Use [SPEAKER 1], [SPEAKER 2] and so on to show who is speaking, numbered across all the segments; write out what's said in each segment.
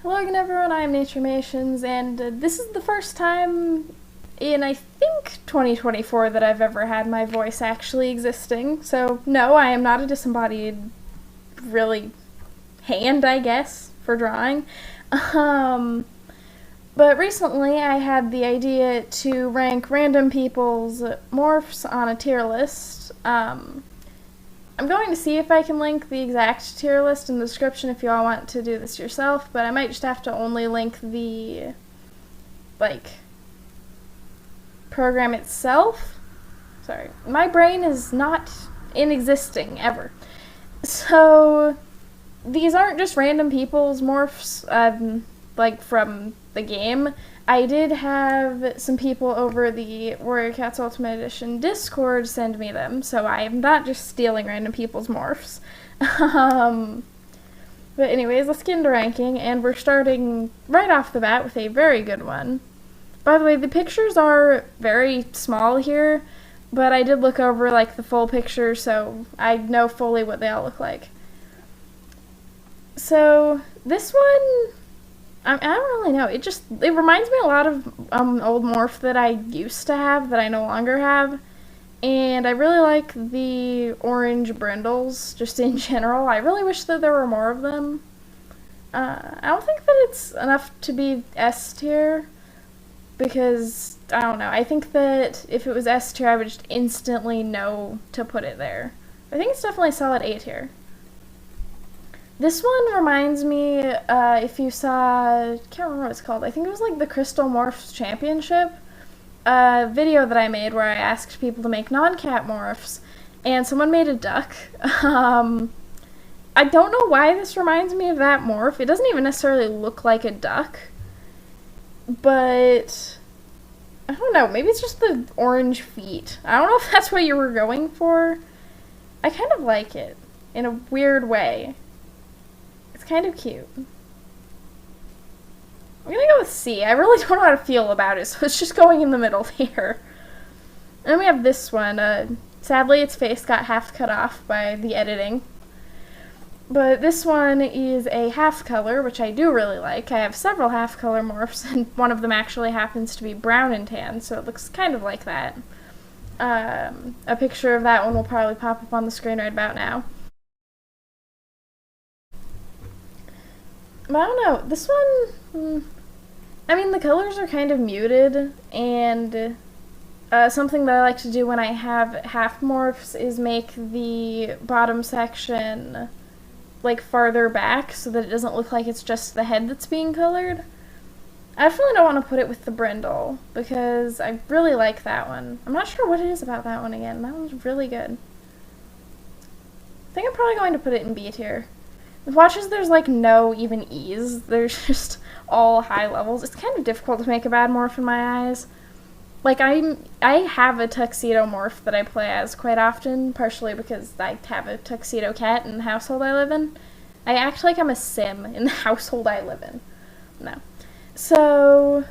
[SPEAKER 1] Hello again everyone, I'm Naturemations, and this is the first time in, I think, 2024 that I've ever had my voice actually existing. So, no, I am not a disembodied, really, hand, I guess, for drawing. But recently I had the idea to rank random people's morphs on a tier list. I'm going to see if I can link the exact tier list in the description if you all want to do this yourself, but I might just have to only link the, program itself. Sorry, my brain is not in existing, ever. So, these aren't just random people's morphs, from the game. I did have some people over the Warrior Cats Ultimate Edition Discord send me them, so I am not just stealing random people's morphs. But anyways, let's get into ranking, and we're starting right off the bat with a very good one. By the way, the pictures are very small here, but I did look over, the full picture, so I know fully what they all look like. So, this one, I don't really know. It reminds me a lot of old morph that I used to have that I no longer have. And I really like the orange brindles, just in general. I really wish that there were more of them. I don't think that it's enough to be S tier, because, I don't know, I think that if it was S tier, I would just instantly know to put it there. I think it's definitely solid A tier. This one reminds me, if you saw, I can't remember what it's called, I think it was the Crystal Morphs Championship video that I made where I asked people to make non-cat morphs, and someone made a duck. I don't know why this reminds me of that morph. It doesn't even necessarily look like a duck, but I don't know, maybe it's just the orange feet. I don't know if that's what you were going for. I kind of like it, in a weird way. It's kind of cute. I'm gonna go with C. I really don't know how to feel about it, so it's just going in the middle here. And then we have this one. Sadly, its face got half cut off by the editing. But this one is a half color, which I do really like. I have several half color morphs, and one of them actually happens to be brown and tan, so it looks kind of like that. A picture of that one will probably pop up on the screen right about now. But I don't know, this one, I mean, the colors are kind of muted, and something that I like to do when I have half morphs is make the bottom section, farther back so that it doesn't look like it's just the head that's being colored. I definitely don't want to put it with the brindle, because I really like that one. I'm not sure what it is about that one again. That one's really good. I think I'm probably going to put it in B tier. With watches, there's no even E's. There's just all high levels. It's kind of difficult to make a bad morph in my eyes. I have a tuxedo morph that I play as quite often, partially because I have a tuxedo cat in the household I live in. I act like I'm a sim in the household I live in. No. So,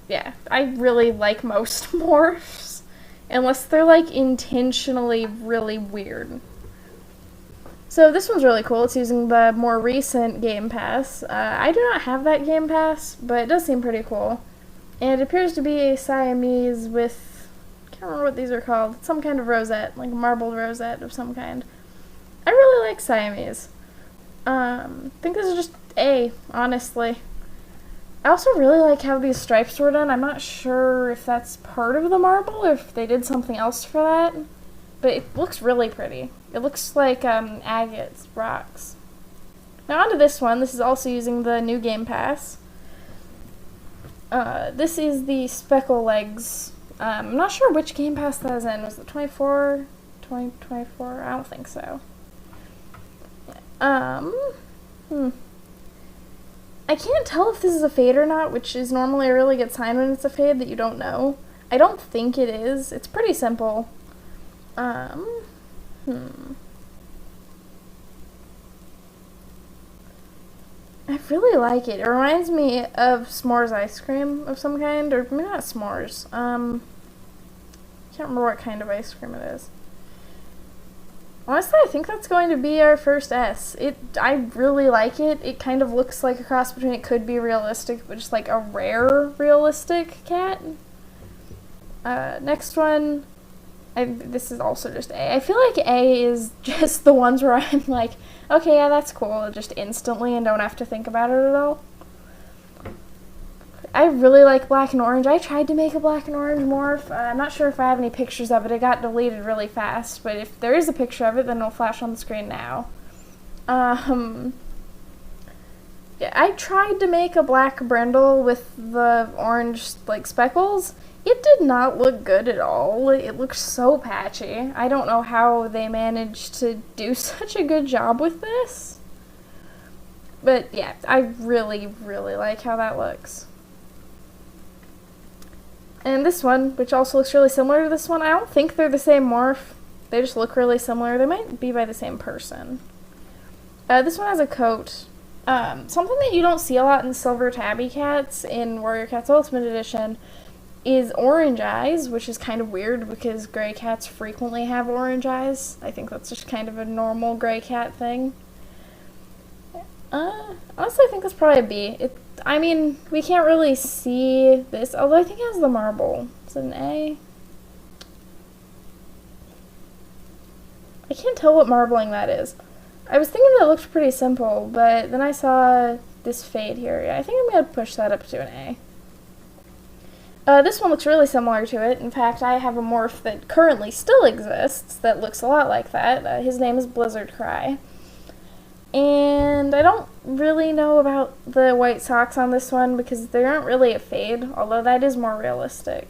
[SPEAKER 1] yeah, I really like most morphs, unless they're intentionally really weird. So this one's really cool. It's using the more recent Game Pass. I do not have that Game Pass, but it does seem pretty cool. And it appears to be a Siamese with, I can't remember what these are called. It's some kind of rosette, like a marbled rosette of some kind. I really like Siamese. I think this is just A, honestly. I also really like how these stripes were done. I'm not sure if that's part of the marble or if they did something else for that. But it looks really pretty. It looks like agates, rocks. Now onto this one. This is also using the new Game Pass. This is the Speckle Legs. I'm not sure which Game Pass that is in. Was it 24? 2024? I don't think so. I can't tell if this is a fade or not, which is normally a really good sign when it's a fade that you don't know. I don't think it is. It's pretty simple. I really like it. It reminds me of s'mores ice cream of some kind, or maybe not s'mores. Can't remember what kind of ice cream it is. I Honestly, I think that's going to be our first S. I really like it. It kind of looks like a cross between it could be realistic, but just like a rare realistic cat. Next one, this is also just A. I feel like A is just the ones where I'm like, okay, yeah, that's cool, just instantly and don't have to think about it at all. I really like black and orange. I tried to make a black and orange morph. I'm not sure if I have any pictures of it. It got deleted really fast, but if there is a picture of it, then it'll flash on the screen now. Yeah, I tried to make a black brindle with the orange, like, speckles. It did not look good at all. It looked so patchy. I don't know how they managed to do such a good job with this. But yeah, I really, really like how that looks. And this one, which also looks really similar to this one, I don't think they're the same morph. They just look really similar. They might be by the same person. This one has a coat. Something that you don't see a lot in Silver Tabby Cats in Warrior Cats Ultimate Edition is orange eyes, which is kind of weird because gray cats frequently have orange eyes. I think that's just kind of a normal gray cat thing. Honestly, I think that's probably a B. I mean, we can't really see this, although I think it has the marble. Is it an A? I can't tell what marbling that is. I was thinking that looked pretty simple, but then I saw this fade here. Yeah, I think I'm going to push that up to an A. This one looks really similar to it. In fact, I have a morph that currently still exists that looks a lot like that. His name is Blizzard Cry. And I don't really know about the white socks on this one because they aren't really a fade, although that is more realistic.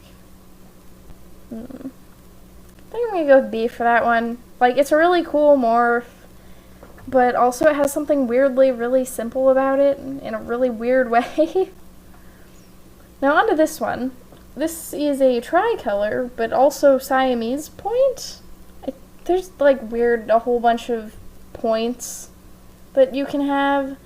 [SPEAKER 1] I think I'm going to go with B for that one. Like, it's a really cool morph, but also it has something weirdly really simple about it in a really weird way. Now onto this one. This is a tricolor, but also Siamese point. There's like a whole bunch of points that you can have.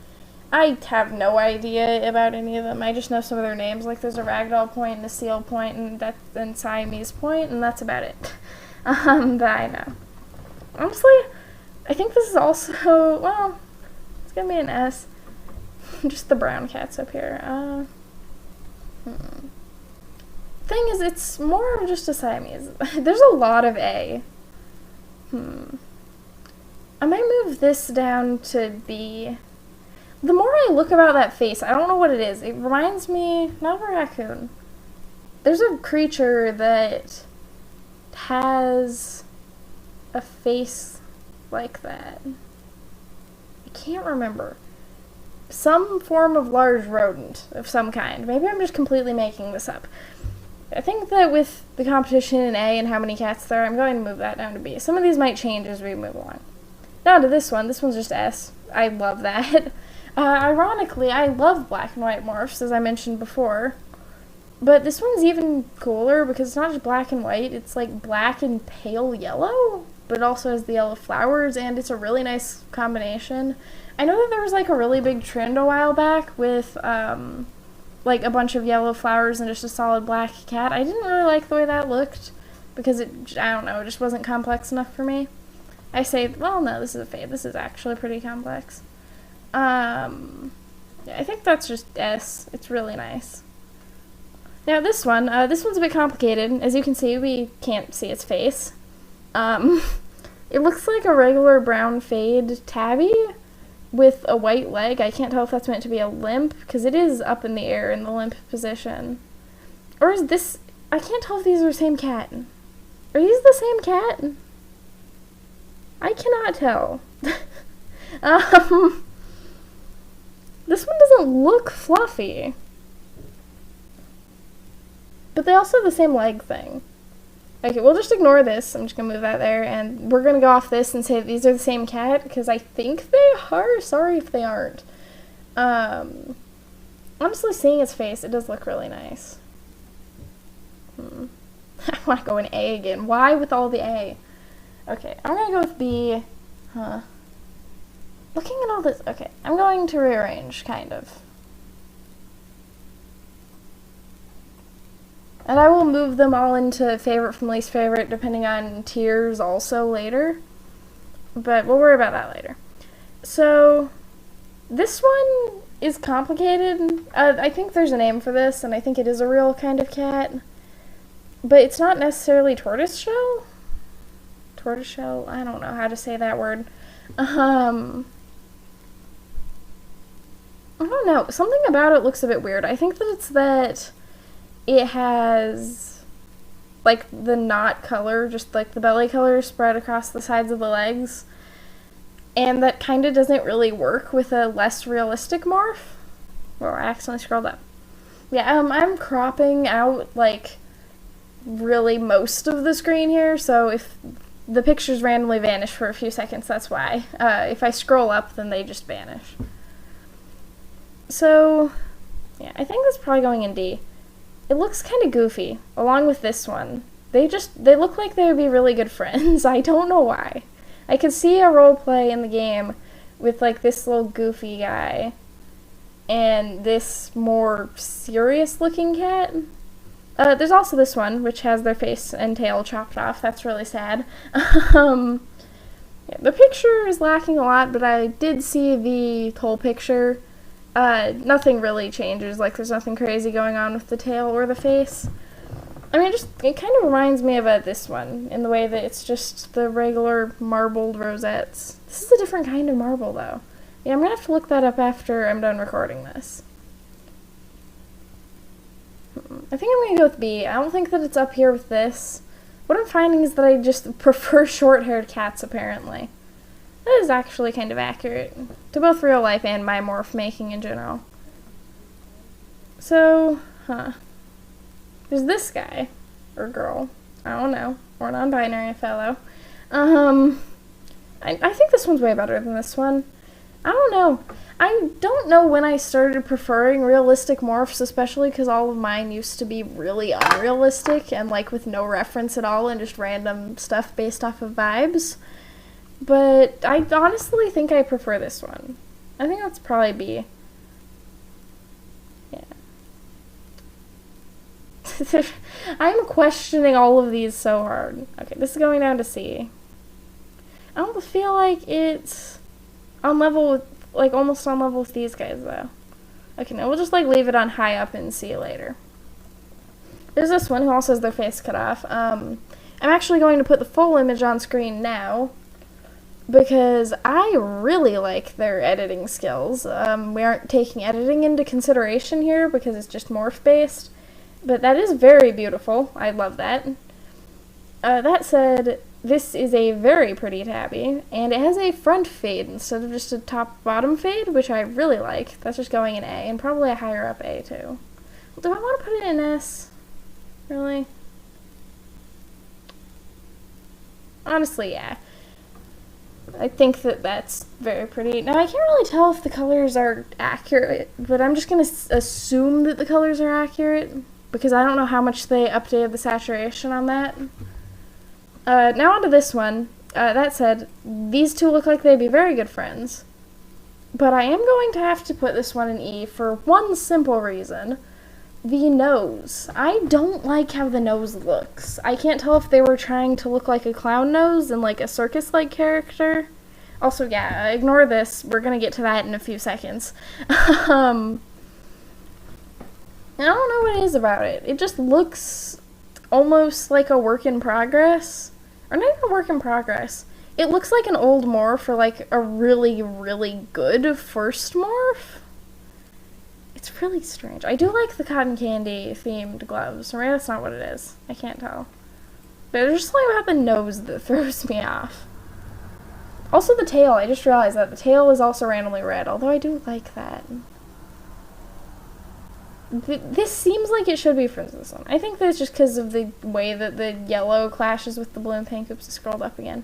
[SPEAKER 1] I have no idea about any of them. I just know some of their names. Like there's a ragdoll point and a seal point and Siamese point, and that's about it. That I know. Honestly, I think this is also, well, it's gonna be an S. Just the brown cats up here. Thing is, it's more of just a Siamese. There's a lot of A. I might move this down to B. The more I look about that face, I don't know what it is. It reminds me, not of a raccoon. There's a creature that has a face like that. I can't remember. Some form of large rodent of some kind. Maybe I'm just completely making this up. I think that with the competition in A and how many cats there are, I'm going to move that down to B. Some of these might change as we move along. Now to this one. This one's just S. I love that. Ironically, I love black and white morphs, as I mentioned before. But this one's even cooler because it's not just black and white, it's like black and pale yellow, but it also has the yellow flowers, and it's a really nice combination. I know that there was like a really big trend a while back with like a bunch of yellow flowers and just a solid black cat. I didn't really like the way that looked because I don't know, it just wasn't complex enough for me. I say, well, no, this is a fade. This is actually pretty complex. Yeah, I think that's just S. It's really nice. Now this one's a bit complicated. As you can see, we can't see its face. It looks like a regular brown fade tabby with a white leg. I can't tell if that's meant to be a limp, because it is up in the air in the limp position. Or is this... I can't tell if these are the same cat. Are these the same cat? I cannot tell. This one doesn't look fluffy. But they also have the same leg thing. Okay, we'll just ignore this. I'm just going to move that there, and we're going to go off this and say that these are the same cat, because I think they are. Sorry if they aren't. Honestly, seeing its face, it does look really nice. I want to go in A again. Why with all the A? Okay, I'm going to go with B. Looking at all this, okay, I'm going to rearrange, kind of. And I will move them all into favorite from least favorite, depending on tiers also later. but we'll worry about that later. So, this one is complicated. I think there's a name for this, and I think it is a real kind of cat. But it's not necessarily tortoiseshell? Tortoiseshell? I don't know how to say that word. I don't know. Something about it looks a bit weird. I think that it's that it has, like, the knot color, just like the belly color spread across the sides of the legs. And that kind of doesn't really work with a less realistic morph. Well, I accidentally scrolled up. Yeah, I'm cropping out, like, really most of the screen here, so if the pictures randomly vanish for a few seconds, that's why. If I scroll up, then they just vanish. So, yeah, I think that's probably going in D. It looks kind of goofy, along with this one. They look like they would be really good friends. I don't know why. I could see a roleplay in the game with, like, this little goofy guy and this more serious-looking cat. There's also this one, which has their face and tail chopped off. That's really sad. Yeah, the picture is lacking a lot, but I did see the whole picture. Nothing really changes. Like, there's nothing crazy going on with the tail or the face. I mean, it kind of reminds me of this one, in the way that it's just the regular marbled rosettes. This is a different kind of marble, though. Yeah, I'm gonna have to look that up after I'm done recording this. I think I'm gonna go with B. I don't think that it's up here with this. What I'm finding is that I just prefer short-haired cats, apparently. That is actually kind of accurate to both real life and my morph making in general. So, there's this guy, or girl, I don't know, or non-binary fellow. I think this one's way better than this one. I don't know. I don't know when I started preferring realistic morphs, especially because all of mine used to be really unrealistic and, like, with no reference at all and just random stuff based off of vibes. But I honestly think I prefer this one. I think that's probably B. Yeah. I'm questioning all of these so hard. Okay, this is going down to C. I don't feel like it's on level with, like, almost on level with these guys, though. Okay, now we'll just, like, leave it on high up and see it later. There's this one who also has their face cut off. I'm actually going to put the full image on screen now, because I really like their editing skills. We aren't taking editing into consideration here, because it's just morph-based, but that is very beautiful. I love that. That said, this is a very pretty tabby, and it has a front fade instead of just a top-bottom fade, which I really like. That's just going in A, and probably a higher up A, too. Do I want to put it in S? Really? Honestly, yeah. I think that that's very pretty. Now, I can't really tell if the colors are accurate, but I'm just going to assume that the colors are accurate, because I don't know how much they updated the saturation on that. Now onto this one. That said, these two look like they'd be very good friends. But I am going to have to put this one in E for one simple reason. The nose. I don't like how the nose looks. I can't tell if they were trying to look like a clown nose and like a circus-like character. Also, yeah, ignore this. We're gonna get to that in a few seconds. I don't know what it is about it. It just looks almost like a work in progress. Or not even a work in progress. It looks like an old morph for like a really, really good first morph. It's really strange. I do like the cotton candy themed gloves. Or maybe that's not what it is. I can't tell. But there's just something about the nose that throws me off. Also the tail. I just realized that the tail is also randomly red, although I do like that. This seems like it should be for this one. I think that's just because of the way that the yellow clashes with the blue and pink. Oops, I scrolled up again.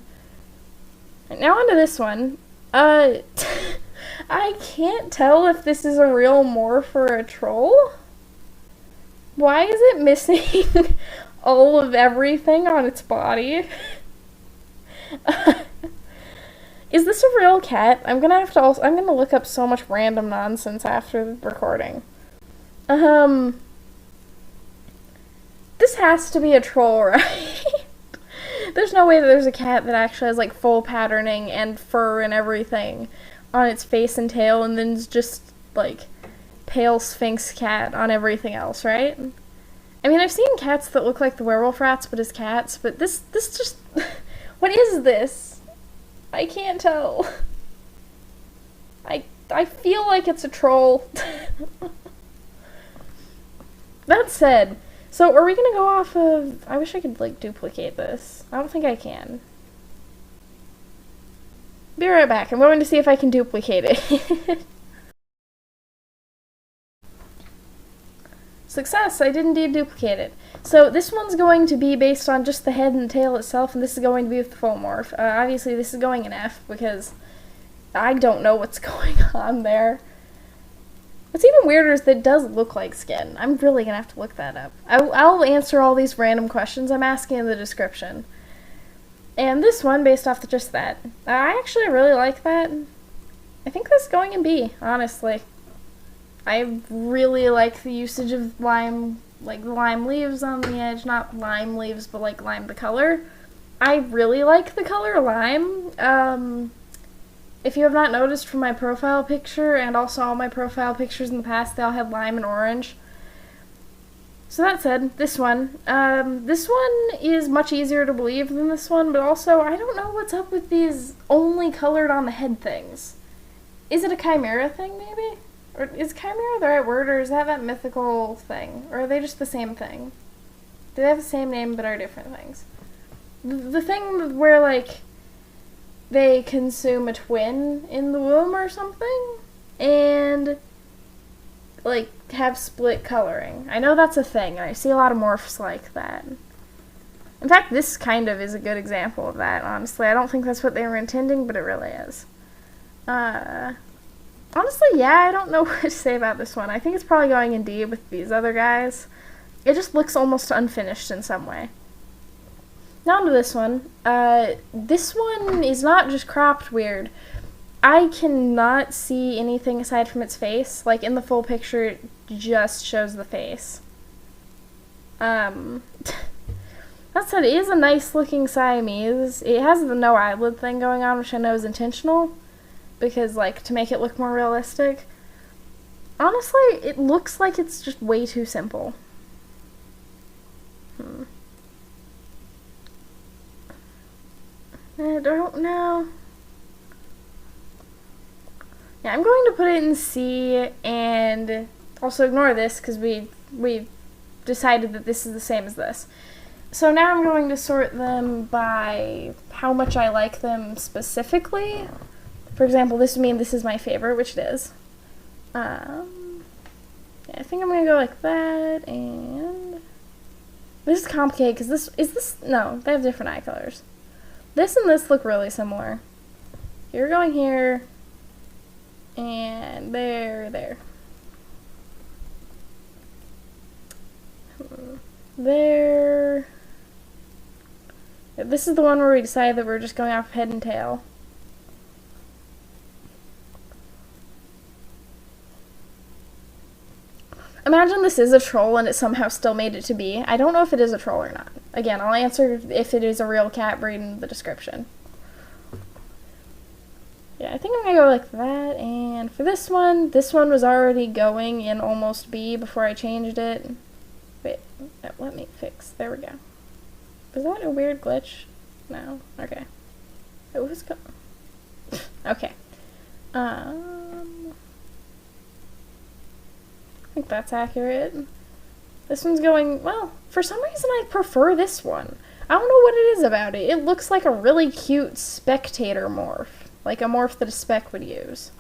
[SPEAKER 1] And now onto this one. I can't tell if this is a real morph or a troll. Why is it missing all of everything on its body? Is this a real cat? I'm gonna look up so much random nonsense after the recording. This has to be a troll, right? There's no way that there's a cat that actually has, like, full patterning and fur and everything on its face and tail, and then it's just, like, pale Sphinx cat on everything else, right? I mean, I've seen cats that look like the werewolf rats, but as cats, but this just... What is this? I can't tell. I feel like it's a troll. That said, so are we gonna go off of... I wish I could, like, duplicate this. I don't think I can. Be right back. I'm going to see if I can duplicate it. Success! I did indeed duplicate it. So this one's going to be based on just the head and the tail itself, and this is going to be with the full morph. Obviously this is going in F, because I don't know what's going on there. What's even weirder is that it does look like skin. I'm really gonna have to look that up. I'll answer all these random questions I'm asking in the description. And this one, based off of just that, I actually really like that. I think this is going in B, honestly. I really like the usage of lime, like lime leaves on the edge. Not lime leaves, but like lime the color. I really like the color lime. If you have not noticed from my profile picture, and also all my profile pictures in the past, they all had lime and orange. So that said, this one is much easier to believe than this one, but also I don't know what's up with these only colored on the head things. Is it a chimera thing, maybe? Or is chimera the right word, or is that mythical thing? Or are they just the same thing? Do they have the same name but are different things? The thing where, like, they consume a twin in the womb or something, and, like, have split coloring. I know that's a thing, and I see a lot of morphs like that. In fact, this kind of is a good example of that, honestly. I don't think that's what they were intending, but it really is. Honestly, yeah, I don't know what to say about this one. I think it's probably going in D with these other guys. It just looks almost unfinished in some way. Now on to this one. This one is not just cropped weird. I cannot see anything aside from its face. Like, in the full picture, it just shows the face. That said, it is a nice looking Siamese. It has the no eyelid thing going on, which I know is intentional, because, like, to make it look more realistic. Honestly, it looks like it's just way too simple. I don't know. Yeah, I'm going to put it in C, and also ignore this, because we decided that this is the same as this. So now I'm going to sort them by how much I like them specifically. For example, this would mean this is my favorite, which it is. Yeah, I think I'm going to go like that, and... This is complicated, because no, they have different eye colors. This and this look really similar. You're going here, and there. There. This is the one where we decided that we're just going off head and tail. Imagine this is a troll and it somehow still made it to be. I don't know if it is a troll or not. Again, I'll answer if it is a real cat breed in the description. Yeah, I think I'm gonna go like that, and for this one was already going in almost B before I changed it. Wait, let me fix. There we go. Was that a weird glitch? No? Okay. It was okay. I think that's accurate. This one's going, well, for some reason I prefer this one. I don't know what it is about it. It looks like a really cute spectator morph. Like a morph that a spec would use.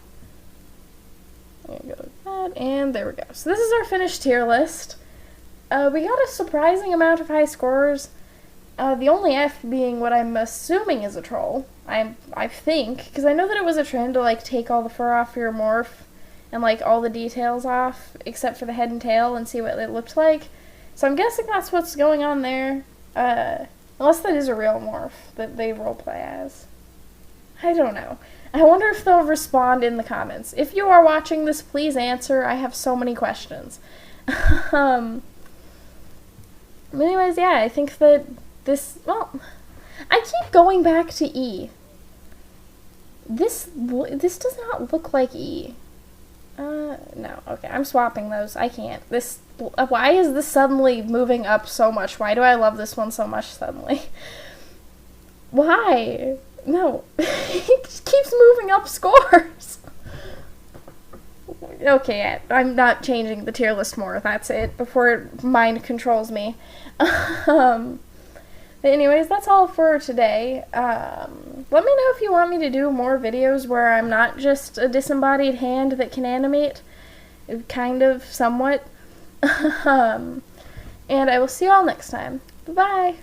[SPEAKER 1] There we go with that, and there we go. So this is our finished tier list. We got a surprising amount of high scores. The only F being what I'm assuming is a troll. I think, because I know that it was a trend to, like, take all the fur off your morph and, like, all the details off, except for the head and tail, and see what it looked like. So I'm guessing that's what's going on there. Unless that is a real morph that they roleplay as. I don't know. I wonder if they'll respond in the comments. If you are watching this, please answer. I have so many questions. Anyways, yeah, I think that this, well, I keep going back to E. This does not look like E. No. Okay, I'm swapping those. I can't. Why is this suddenly moving up so much? Why do I love this one so much suddenly? Why? No. It just keeps moving up scores. Okay, I'm not changing the tier list more. That's it. Before mind controls me. But anyways, that's all for today. Let me know if you want me to do more videos where I'm not just a disembodied hand that can animate. Kind of, somewhat. And I will see you all next time. Bye-bye.